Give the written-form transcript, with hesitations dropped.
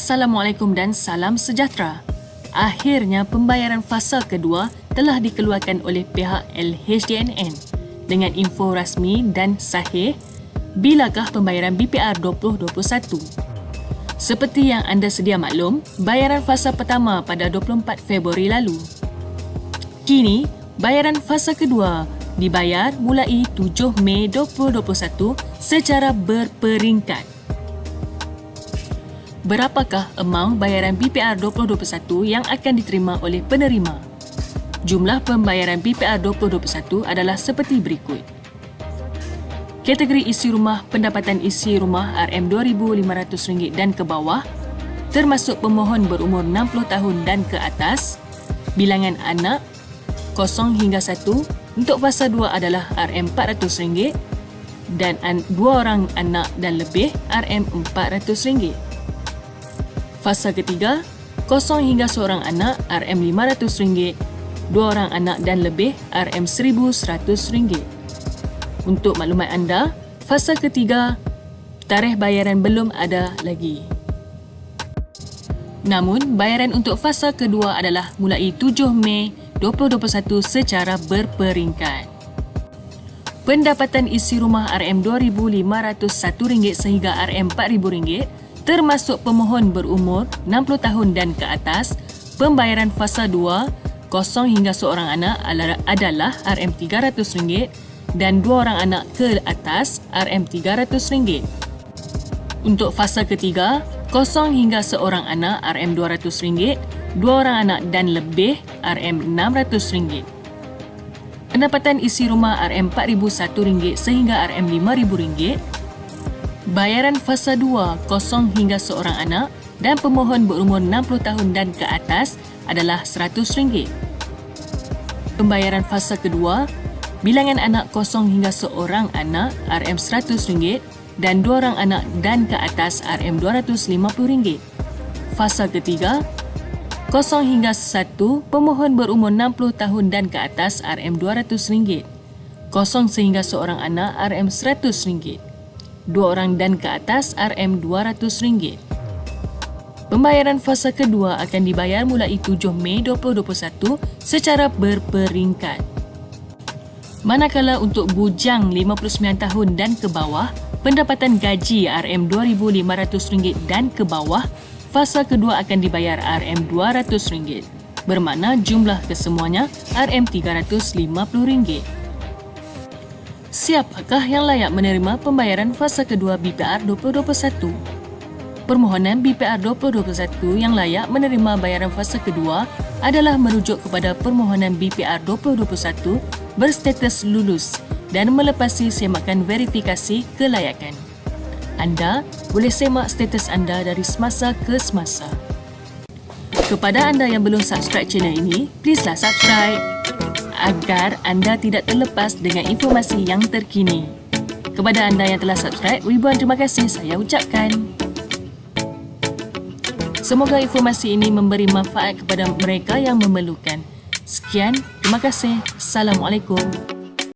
Assalamualaikum dan salam sejahtera. Akhirnya pembayaran fasa kedua telah dikeluarkan oleh pihak LHDNN dengan info rasmi dan sahih bilakah pembayaran BPR 2021. Seperti yang anda sedia maklum, bayaran fasa pertama pada 24 Februari lalu. Kini, bayaran fasa kedua dibayar mulai 7 Mei 2021 secara berperingkat. Berapakah amaun bayaran BPR 2021 yang akan diterima oleh penerima? Jumlah pembayaran BPR 2021 adalah seperti berikut. Kategori isi rumah pendapatan isi rumah RM2,500 dan ke bawah, termasuk pemohon berumur 60 tahun dan ke atas. Bilangan anak 0 hingga 1 untuk fasa 2 adalah RM400 dan 2 orang anak dan lebih RM400. Fasa ketiga, 0 hingga 1 anak RM500, 2 orang anak dan lebih RM1,100. Untuk maklumat anda, fasa ketiga, tarikh bayaran belum ada lagi. Namun, bayaran untuk fasa kedua adalah mulai 7 Mei 2021 secara berperingkat. Pendapatan isi rumah RM2,501 sehingga RM4,000 termasuk pemohon berumur 60 tahun dan ke atas, pembayaran fasa 2, 0 hingga 1 anak adalah RM300 dan 2 orang anak ke atas RM300. Untuk fasa ketiga, 0 hingga 1 anak RM200, 2 orang anak dan lebih RM600. Pendapatan isi rumah RM4,001 sehingga RM5,000. Bayaran fasa 2, 0 hingga 1 anak dan pemohon berumur 60 tahun dan ke atas adalah RM100. Pembayaran fasa kedua, bilangan anak 0 hingga 1 anak RM100 dan 2 orang anak dan ke atas RM250. Fasa ketiga, 0 hingga 1 pemohon berumur 60 tahun dan ke atas RM200, 0 sehingga 1 anak RM100, 2 orang dan ke atas RM200. Pembayaran fasa kedua akan dibayar mulai 7 Mei 2021 secara berperingkat. Manakala untuk bujang 59 tahun dan ke bawah, pendapatan gaji RM2,500 dan ke bawah, fasa kedua akan dibayar RM200, bermakna jumlah kesemuanya RM350. Siapakah yang layak menerima pembayaran fasa kedua BPR 2021? Permohonan BPR 2021 yang layak menerima bayaran fasa kedua adalah merujuk kepada permohonan BPR 2021 berstatus lulus dan melepasi semakan verifikasi kelayakan. Anda boleh semak status anda dari semasa ke semasa. Kepada anda yang belum subscribe channel ini, pleaselah subscribe agar anda tidak terlepas dengan informasi yang terkini. Kepada anda yang telah subscribe, ribuan terima kasih saya ucapkan. Semoga informasi ini memberi manfaat kepada mereka yang memerlukan. Sekian, terima kasih. Assalamualaikum.